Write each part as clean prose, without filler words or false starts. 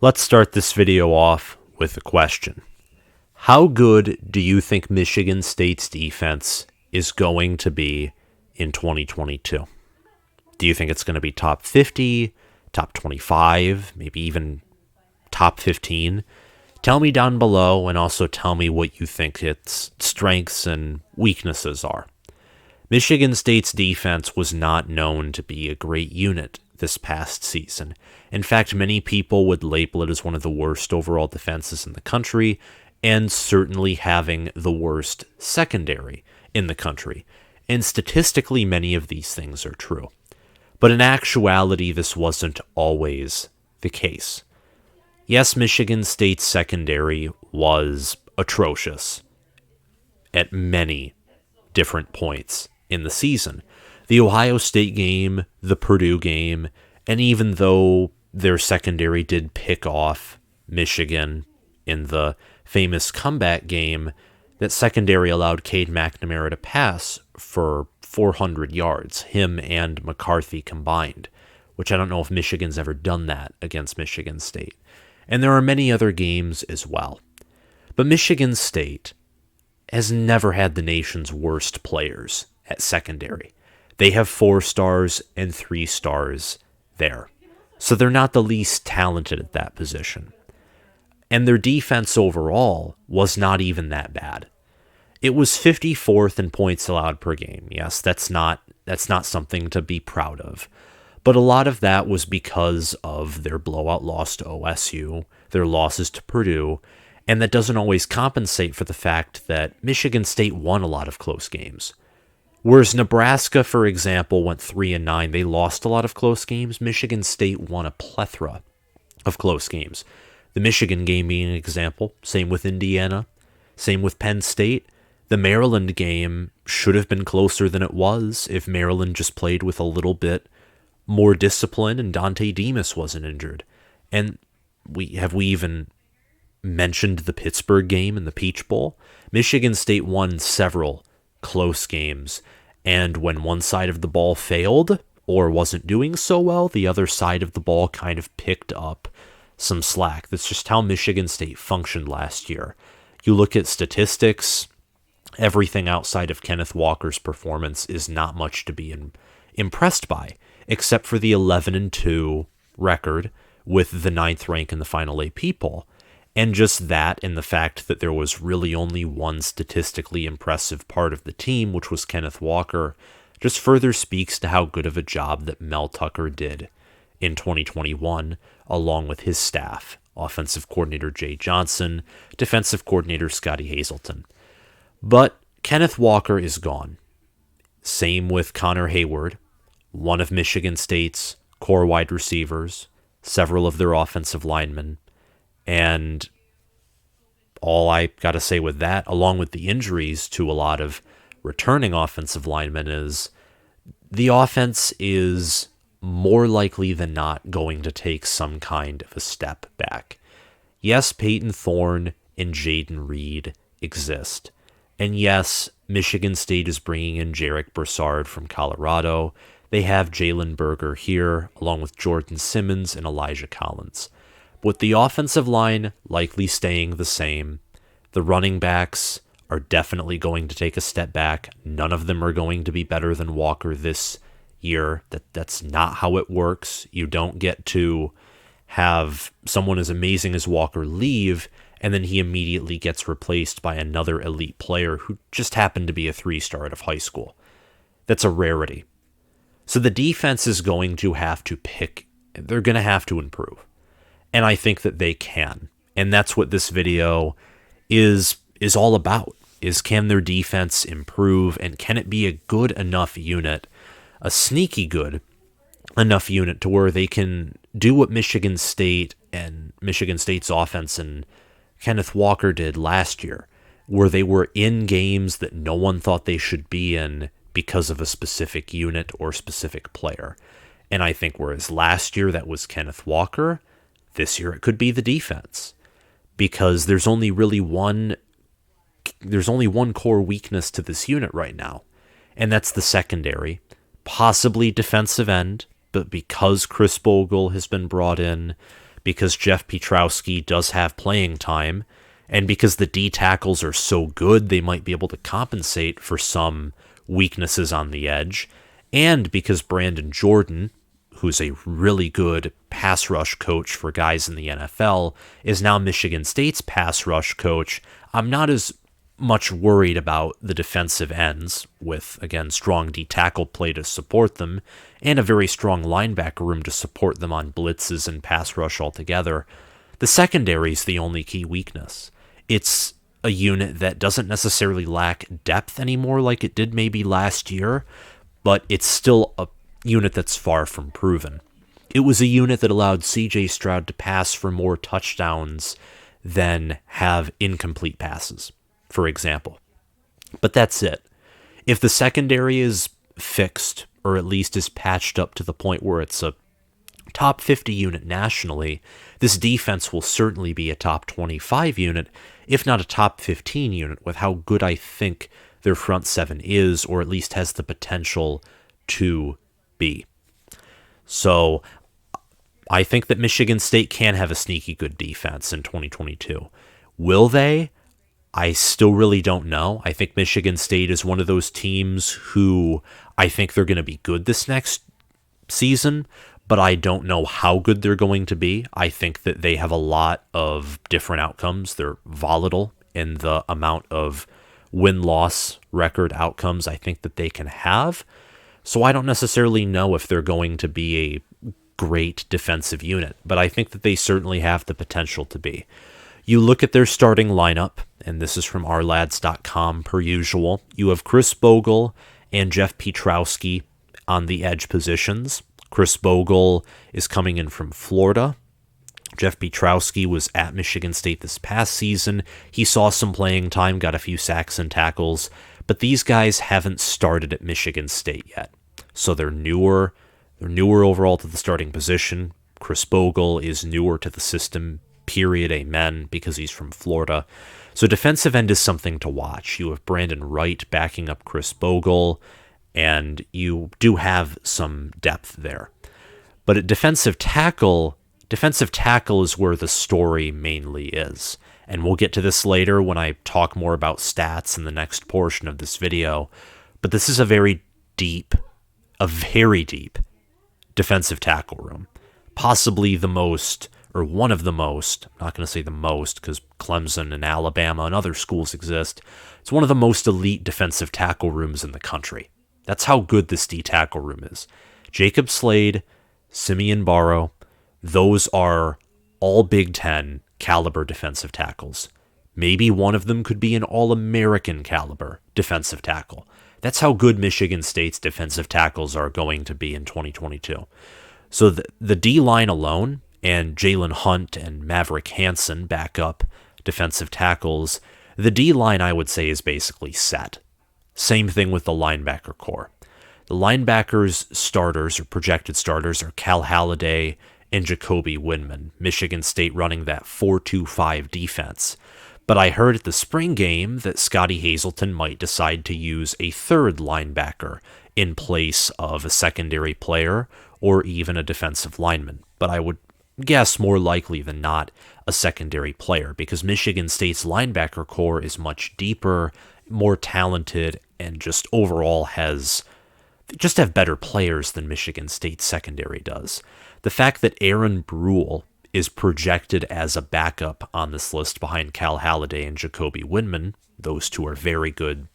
Let's start this video off with a question. How good do you think Michigan State's defense is going to be in 2022? Do you think it's going to be top 50, top 25, maybe even top 15? Tell me down below, and also tell me what you think its strengths and weaknesses are. Michigan State's defense was not known to be a great unit this past season. In fact, many people would label it as one of the worst overall defenses in the country, and certainly having the worst secondary in the country. And statistically, many of these things are true. But in actuality, this wasn't always the case. Yes, Michigan State's secondary was atrocious at many different points in the season. The Ohio State game, the Purdue game, and even though their secondary did pick off Michigan in the famous comeback game, that secondary allowed Cade McNamara to pass for 400 yards, him and McCarthy combined, which I don't know if Michigan's ever done that against Michigan State. And there are many other games as well. But Michigan State has never had the nation's worst players at secondary. They have 4 stars and 3 stars there. So they're not the least talented at that position. And their defense overall was not even that bad. It was 54th in points allowed per game. Yes, that's not something to be proud of. But a lot of that was because of their blowout loss to OSU, their losses to Purdue, and that doesn't always compensate for the fact that Michigan State won a lot of close games. Whereas Nebraska, for example, went 3-9, they lost a lot of close games. Michigan State won a plethora of close games. The Michigan game being an example, same with Indiana, same with Penn State. The Maryland game should have been closer than it was if Maryland just played with a little bit more discipline and Dante Demas wasn't injured. And we even mentioned the Pittsburgh game and the Peach Bowl. Michigan State won several close games, and when one side of the ball failed or wasn't doing so well, the other side of the ball kind of picked up some slack. That's just how Michigan State functioned last year. You look at statistics, everything outside of Kenneth Walker's performance is not much to be impressed by, except for the 11-2 record with the 9th rank in the final AP poll. And just that, and the fact that there was really only one statistically impressive part of the team, which was Kenneth Walker, just further speaks to how good of a job that Mel Tucker did in 2021, along with his staff, offensive coordinator Jay Johnson, defensive coordinator Scotty Hazelton. But Kenneth Walker is gone. Same with Connor Hayward, one of Michigan State's core wide receivers, several of their offensive linemen, and all I got to say with that, along with the injuries to a lot of returning offensive linemen, is the offense is more likely than not going to take some kind of a step back. Yes, Peyton Thorne and Jaden Reed exist. And yes, Michigan State is bringing in Jarek Broussard from Colorado. They have Jalen Berger here, along with Jordan Simmons and Elijah Collins. With the offensive line likely staying the same, the running backs are definitely going to take a step back. None of them are going to be better than Walker this year. That's not how it works. You don't get to have someone as amazing as Walker leave, and then he immediately gets replaced by another elite player who just happened to be a 3-star out of high school. That's a rarity. So the defense is going to have to they're going to have to improve. And I think that they can. And that's what this video is all about, is can their defense improve, and can it be a good enough unit, a sneaky good enough unit to where they can do what Michigan State and Michigan State's offense and Kenneth Walker did last year, where they were in games that no one thought they should be in because of a specific unit or specific player. And I think whereas last year that was Kenneth Walker, this year it could be the defense, because there's only one core weakness to this unit right now, and that's the secondary, possibly defensive end, but because Chris Bogle has been brought in, because Jeff Pietrowski does have playing time, and because the D tackles are so good, they might be able to compensate for some weaknesses on the edge, and because Brandon Jordan, who's a really good pass rush coach for guys in the NFL, is now Michigan State's pass rush coach, I'm not as much worried about the defensive ends with, again, strong D-tackle play to support them and a very strong linebacker room to support them on blitzes and pass rush altogether. The secondary is the only key weakness. It's a unit that doesn't necessarily lack depth anymore like it did maybe last year, but it's still a unit that's far from proven. It was a unit that allowed C.J. Stroud to pass for more touchdowns than have incomplete passes, for example. But that's it. If the secondary is fixed, or at least is patched up to the point where it's a top 50 unit nationally, this defense will certainly be a top 25 unit, if not a top 15 unit, with how good I think their front seven is, or at least has the potential to be. So I think that Michigan State can have a sneaky good defense in 2022. Will they? I still really don't know. I think Michigan State is one of those teams who I think they're going to be good this next season, but I don't know how good they're going to be. I think that they have a lot of different outcomes. They're volatile in the amount of win-loss record outcomes I think that they can have. So I don't necessarily know if they're going to be a great defensive unit, but I think that they certainly have the potential to be. You look at their starting lineup, and this is from ourlads.com per usual. You have Chris Bogle and Jeff Pietrowski on the edge positions. Chris Bogle is coming in from Florida. Jeff Pietrowski was at Michigan State this past season. He saw some playing time, got a few sacks and tackles, but these guys haven't started at Michigan State yet. So they're newer. They're newer overall to the starting position. Chris Bogle is newer to the system, period, amen, because he's from Florida. So defensive end is something to watch. You have Brandon Wright backing up Chris Bogle, and you do have some depth there. But at defensive tackle is where the story mainly is. And we'll get to this later when I talk more about stats in the next portion of this video. But this is a very deep defensive tackle room. Possibly the most, or one of the most, I'm not going to say the most because Clemson and Alabama and other schools exist. It's one of the most elite defensive tackle rooms in the country. That's how good this D-tackle room is. Jacob Slade, Simeon Barrow, those are all Big Ten caliber defensive tackles. Maybe one of them could be an All-American caliber defensive tackle. That's how good Michigan State's defensive tackles are going to be in 2022. So the D-line alone, and Jalen Hunt and Maverick Hansen back up defensive tackles, the D-line I would say is basically set. Same thing with the linebacker core. The linebackers starters, or projected starters, are Cal Haladay and Jacoby Windman. Michigan State running that 4-2-5 defense. But I heard at the spring game that Scotty Hazelton might decide to use a third linebacker in place of a secondary player or even a defensive lineman. But I would guess more likely than not a secondary player, because Michigan State's linebacker core is much deeper, more talented, and just overall have better players than Michigan State's secondary does. The fact that Aaron Brule is projected as a backup on this list behind Cal Haladay and Jacoby Windman, those two are very good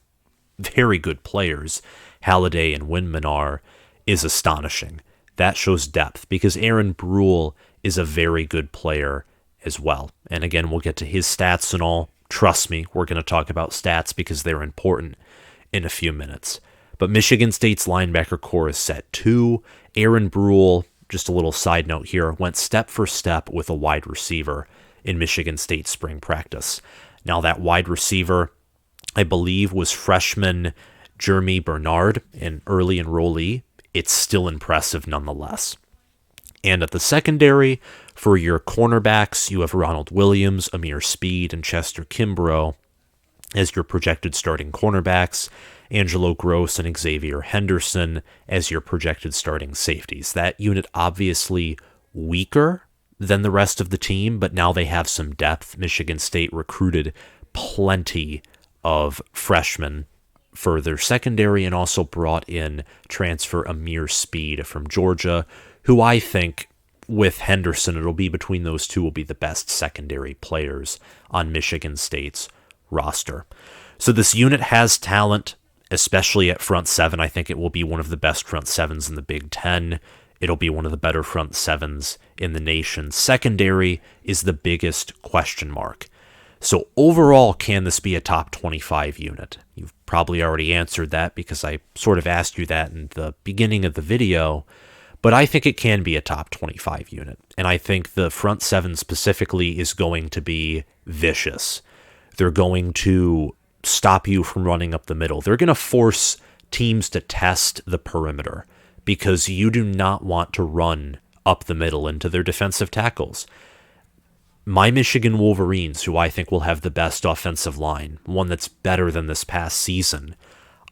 players, Haladay and Windman is astonishing. That shows depth, because Aaron Brule is a very good player as well. And again, we'll get to his stats and all. Trust me, we're going to talk about stats because they're important in a few minutes. But Michigan State's linebacker core is set too. Aaron Brule, just a little side note here, went step for step with a wide receiver in Michigan State spring practice. Now that wide receiver, I believe, was freshman Jeremy Bernard, an early enrollee. It's still impressive nonetheless. And at the secondary, for your cornerbacks, you have Ronald Williams, Amir Speed, and Chester Kimbrough as your projected starting cornerbacks, Angelo Gross and Xavier Henderson as your projected starting safeties. That unit obviously weaker than the rest of the team, but now they have some depth. Michigan State recruited plenty of freshmen for their secondary and also brought in transfer Amir Speed from Georgia, who I think with Henderson, it'll be between those two will be the best secondary players on Michigan State's roster. So this unit has talent, especially at front seven. I think it will be one of the best front sevens in the Big Ten. It'll be one of the better front sevens in the nation. Secondary is the biggest question mark. So overall, can this be a top 25 unit? You've probably already answered that because I sort of asked you that in the beginning of the video, but I think it can be a top 25 unit. And I think the front seven specifically is going to be vicious. They're going to stop you from running up the middle. They're going to force teams to test the perimeter because you do not want to run up the middle into their defensive tackles. My Michigan Wolverines, who I think will have the best offensive line, one that's better than this past season,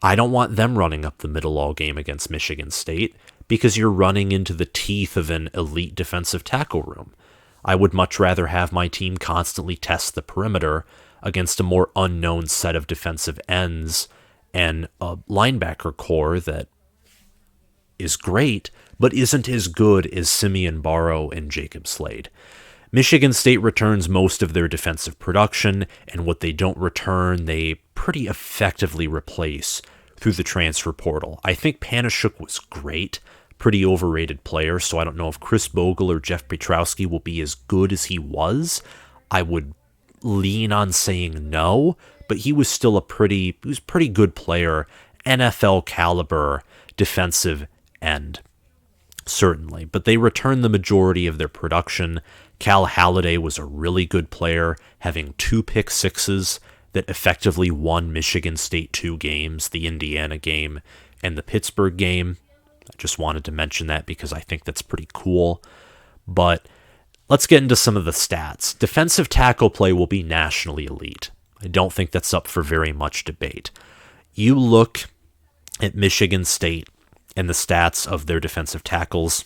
I don't want them running up the middle all game against Michigan State because you're running into the teeth of an elite defensive tackle room. I would much rather have my team constantly test the perimeter against a more unknown set of defensive ends and a linebacker core that is great, but isn't as good as Simeon Barrow and Jacob Slade. Michigan State returns most of their defensive production, and what they don't return, they pretty effectively replace through the transfer portal. I think Panasiuk was great, pretty overrated player, so I don't know if Chris Bogle or Jeff Pietrowski will be as good as he was. I would lean on saying no, but he was still a pretty good player, NFL caliber defensive end, certainly. But they returned the majority of their production. Cal Haladay was a really good player, having 2 pick sixes that effectively won Michigan State 2 games, the Indiana game and the Pittsburgh game. I just wanted to mention that because I think that's pretty cool. But let's get into some of the stats. Defensive tackle play will be nationally elite. I don't think that's up for very much debate. You look at Michigan State and the stats of their defensive tackles,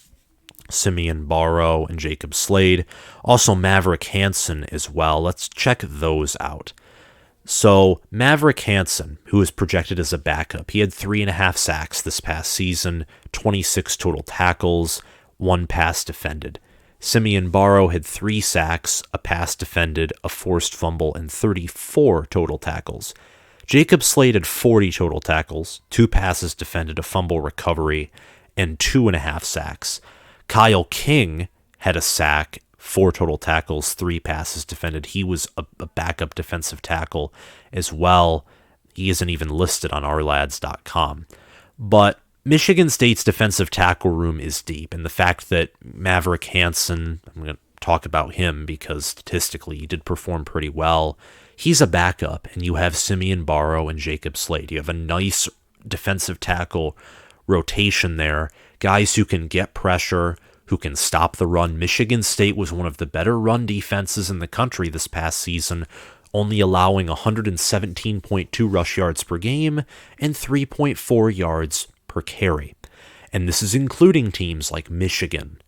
Simeon Barrow and Jacob Slade, also Maverick Hansen as well. Let's check those out. So Maverick Hansen, who is projected as a backup, he had 3.5 sacks this past season, 26 total tackles, 1 pass defended. Simeon Barrow had 3 sacks, a pass defended, a forced fumble, and 34 total tackles. Jacob Slade had 40 total tackles, 2 passes defended, a fumble recovery, and 2.5 sacks. Kyle King had a sack, 4 total tackles, 3 passes defended. He was a backup defensive tackle as well. He isn't even listed on ourlads.com. But Michigan State's defensive tackle room is deep, and the fact that Maverick Hansen, I'm going to talk about him because statistically he did perform pretty well, he's a backup, and you have Simeon Barrow and Jacob Slade. You have a nice defensive tackle rotation there, guys who can get pressure, who can stop the run. Michigan State was one of the better run defenses in the country this past season, only allowing 117.2 rush yards per game and 3.4 yards per carry. And this is including teams like Michigan,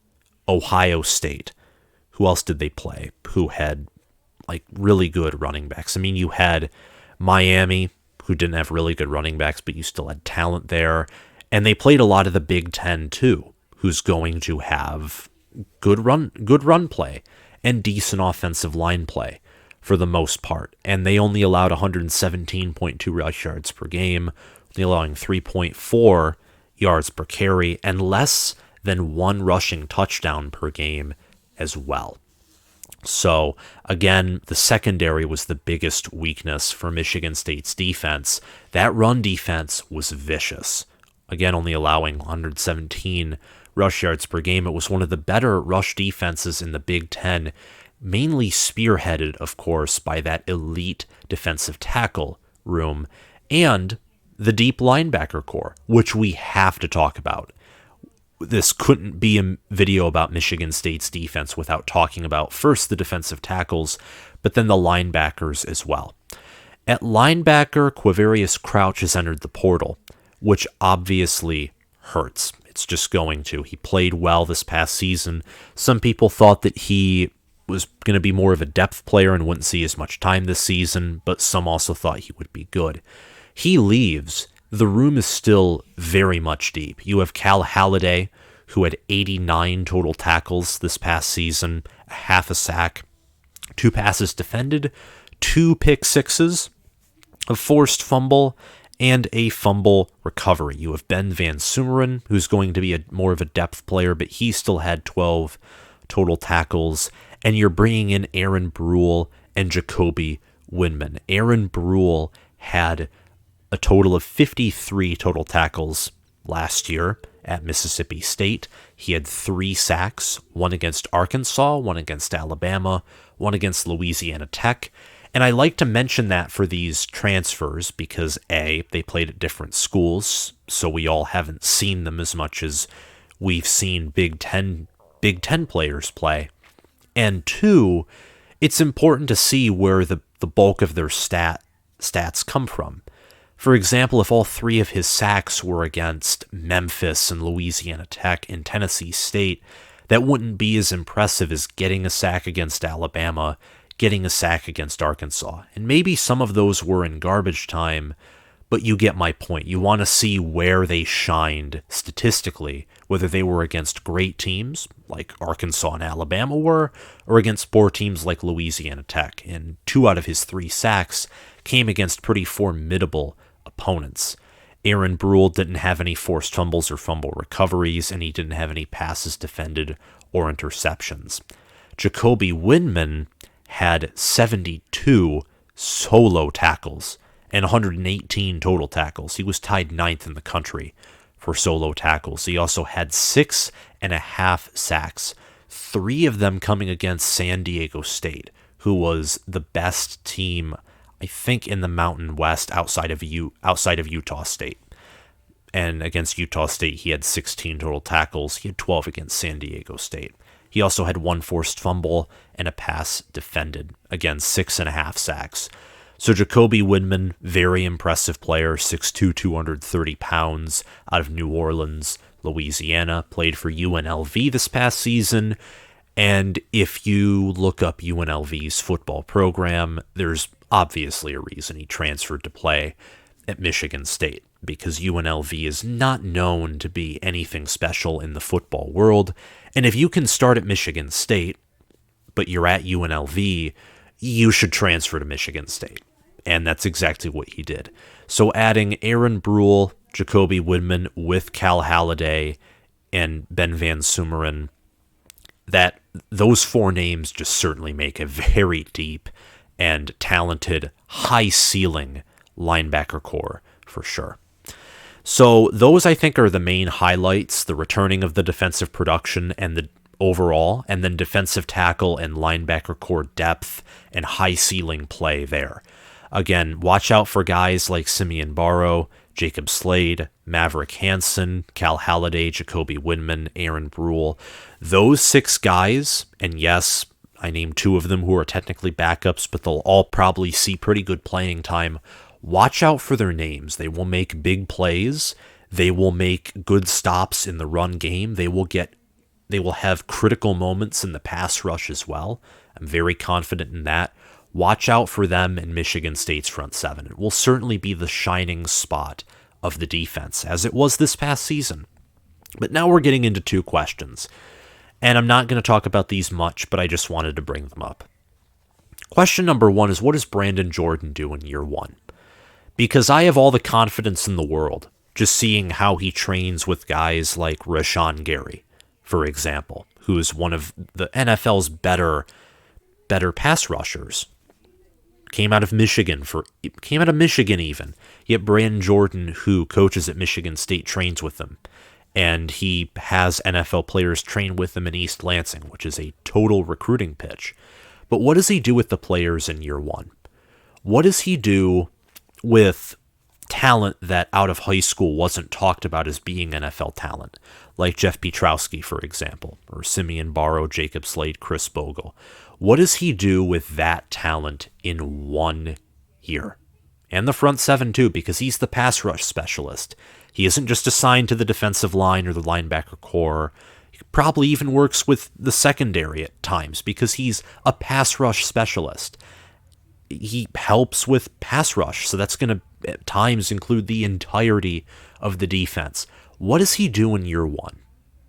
Ohio State. Who else did they play? Who had like really good running backs? I mean, you had Miami, who didn't have really good running backs, but you still had talent there. And they played a lot of the Big Ten too, who's going to have good run play and decent offensive line play for the most part. And they only allowed 117.2 rush yards per game, only allowing 3.4 yards per carry, and less than 1 rushing touchdown per game as well. So, again, the secondary was the biggest weakness for Michigan State's defense. That run defense was vicious. Again, only allowing 117 rush yards per game. It was one of the better rush defenses in the Big Ten, mainly spearheaded, of course, by that elite defensive tackle room and the deep linebacker core, which we have to talk about. This couldn't be a video about Michigan State's defense without talking about first the defensive tackles, but then the linebackers as well. At linebacker, Quavarius Crouch has entered the portal, which obviously hurts. It's just going to. He played well this past season. Some people thought that he was going to be more of a depth player and wouldn't see as much time this season, but some also thought he would be good. He leaves. The room is still very much deep. You have Cal Haladay, who had 89 total tackles this past season, a half a sack, 2 passes defended, 2 pick sixes, a forced fumble, and a fumble recovery. You have Ben Van Sumeren, who's going to be more of a depth player, but he still had 12 total tackles. And you're bringing in Aaron Brule and Jacoby Windman. Aaron Brule had a total of 53 total tackles last year at Mississippi State. He had 3 sacks, one against Arkansas, one against Alabama, one against Louisiana Tech. And I like to mention that for these transfers because A, they played at different schools, so we all haven't seen them as much as we've seen Big Ten players play. And 2, it's important to see where the bulk of their stats come from. For example, if all 3 of his sacks were against Memphis and Louisiana Tech and Tennessee State, that wouldn't be as impressive as getting a sack against Alabama, getting a sack against Arkansas. And maybe some of those were in garbage time, but you get my point. You want to see where they shined statistically, whether they were against great teams like Arkansas and Alabama were, or against poor teams like Louisiana Tech. And 2 out of his 3 sacks came against pretty formidable opponents. Aaron Brule didn't have any forced fumbles or fumble recoveries, and he didn't have any passes defended or interceptions. Jacoby Windman had 72 solo tackles and 118 total tackles. He was tied 9th in the country for solo tackles. He also had 6.5 sacks, 3 of them coming against San Diego State, who was the best team, I think, in the Mountain West outside of Utah State. And against Utah State, he had 16 total tackles. He had 12 against San Diego State. He also had 1 forced fumble and a pass defended. Again, 6.5 sacks. So Jacoby Windman, very impressive player, 6'2", 230 pounds, out of New Orleans, Louisiana, played for UNLV this past season. And if you look up UNLV's football program, there's obviously a reason he transferred to play at Michigan State, because UNLV is not known to be anything special in the football world. And if you can start at Michigan State, but you're at UNLV, you should transfer to Michigan State. And that's exactly what he did. So adding Aaron Brule, Jacoby Windman with Cal Haladay, and Ben Van Sumeren, those 4 names just certainly make a very deep and talented, high-ceiling linebacker core for sure. So those, I think, are the main highlights: the returning of the defensive production and the overall, and then defensive tackle and linebacker core depth and high-ceiling play there. Again, watch out for guys like Simeon Barrow, Jacob Slade, Maverick Hansen, Cal Haladay, Jacoby Windman, Aaron Brule. Those 6 guys, and yes, I named 2 of them who are technically backups, but they'll all probably see pretty good playing time. Watch out for their names. They will make big plays. They will make good stops in the run game. They will have critical moments in the pass rush as well. I'm very confident in that. Watch out for them in Michigan State's front 7. It will certainly be the shining spot of the defense, as it was this past season. But now we're getting into 2 questions. And I'm not going to talk about these much, but I just wanted to bring them up. Question number 1 is, what does Brandon Jordan do in year 1? Because I have all the confidence in the world, just seeing how he trains with guys like Rashawn Gary, for example, who is one of the NFL's better pass rushers. Came out of Michigan even. Yet Brandon Jordan, who coaches at Michigan State, trains with them. And he has NFL players train with him in East Lansing, which is a total recruiting pitch. But what does he do with the players in year 1? What does he do with talent that out of high school wasn't talked about as being NFL talent, like Jeff Pietrowski, for example, or Simeon Barrow, Jacob Slade, Chris Bogle? What does he do with that talent in 1 year? and the front seven too, because he's the pass rush specialist. He isn't just assigned to the defensive line or the linebacker core. He probably even works with the secondary at times because he's a pass rush specialist. He helps with pass rush, so that's going to at times include the entirety of the defense. What does he do in year one?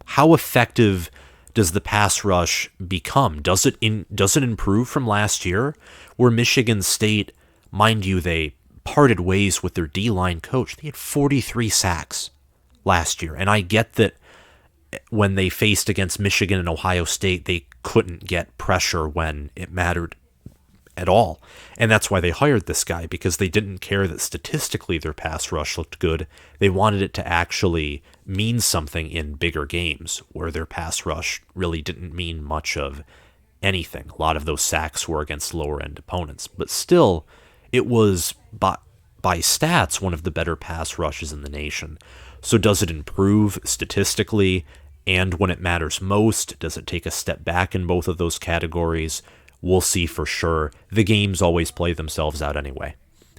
How effective does the pass rush become? Does it improve from last year, where Michigan State, mind you, they parted ways with their D-line coach? They had 43 sacks last year, and I get that when they faced against Michigan and Ohio State, they couldn't get pressure when it mattered at all. And that's why they hired this guy, because they didn't care that statistically their pass rush looked good. They wanted it to actually mean something in bigger games where their pass rush really didn't mean much of anything. A lot of those sacks were against lower end opponents, but still it was by stats one of the better pass rushes in the nation. So does it improve statistically? And when it matters most, does it take a step back in both of those categories? We'll see for sure. The games always play themselves out anyway.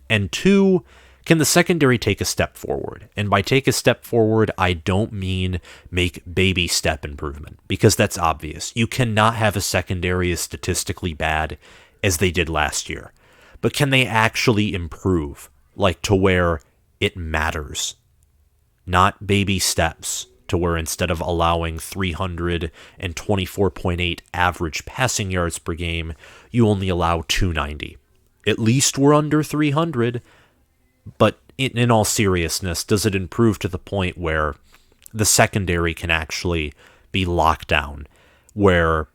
And two, can the secondary take a step forward? And by take a step forward, I don't mean make baby step improvement, because that's obvious. You cannot have a secondary as statistically bad as they did last year. But can they actually improve, like to where it matters? Not baby steps, to where instead of allowing 324.8 average passing yards per game, you only allow 290. At least we're under 300, but in all seriousness, does it improve to the point where the secondary can actually be locked down, where,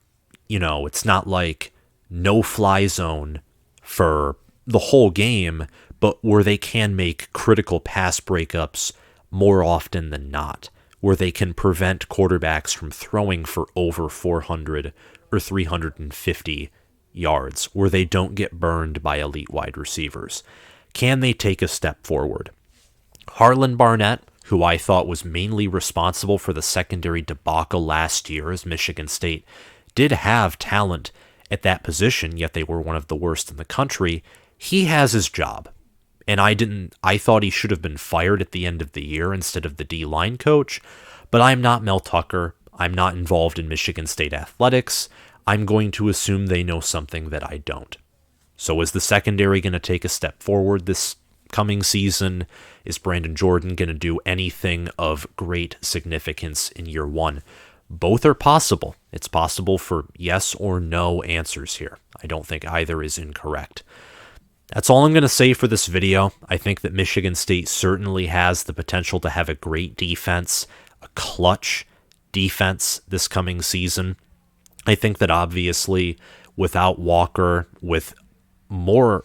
it's not like no-fly zone for the whole game, but where they can make critical pass breakups more often than not, where they can prevent quarterbacks from throwing for over 400 or 350 yards, where they don't get burned by elite wide receivers? Can they take a step forward? Harlan Barnett, who I thought was mainly responsible for the secondary debacle last year as Michigan State did have talent at that position, yet they were one of the worst in the country, he has his job. And I thought he should have been fired at the end of the year instead of the D-line coach, but I'm not Mel Tucker. I'm not involved in Michigan State athletics. I'm going to assume they know something that I don't. So is the secondary going to take a step forward this coming season? Is Brandon Jordan going to do anything of great significance in year one? Both are possible. It's possible for yes or no answers here. I don't think either is incorrect. That's all I'm going to say for this video. I think that Michigan State certainly has the potential to have a great defense, a clutch defense this coming season. I think that obviously without Walker, with more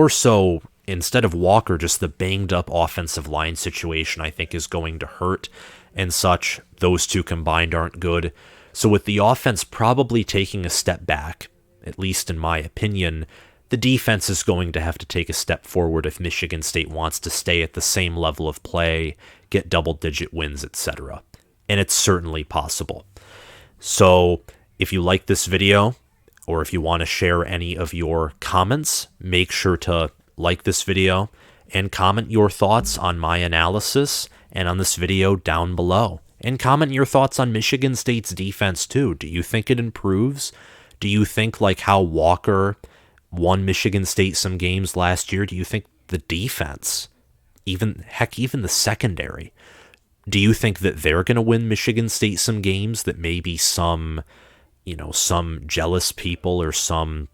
so instead of Walker, just the banged up offensive line situation I think is going to hurt and such. Those two combined aren't good. So with the offense probably taking a step back, at least in my opinion, the defense is going to have to take a step forward if Michigan State wants to stay at the same level of play, get double-digit wins, etc. And it's certainly possible. So if you like this video, or if you want to share any of your comments, make sure to like this video and comment your thoughts on my analysis and on this video down below. And comment your thoughts on Michigan State's defense too. Do you think it improves? Do you think, like how Walker won Michigan State some games last year, do you think the defense, even the secondary, do you think that they're going to win Michigan State some games that maybe some jealous people or some,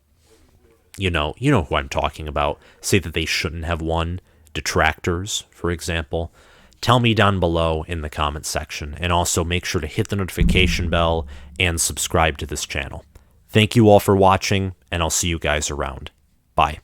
you know who I'm talking about, say that they shouldn't have won? Detractors, for example. Tell me down below in the comment section, and also make sure to hit the notification bell and subscribe to this channel. Thank you all for watching, and I'll see you guys around. Bye.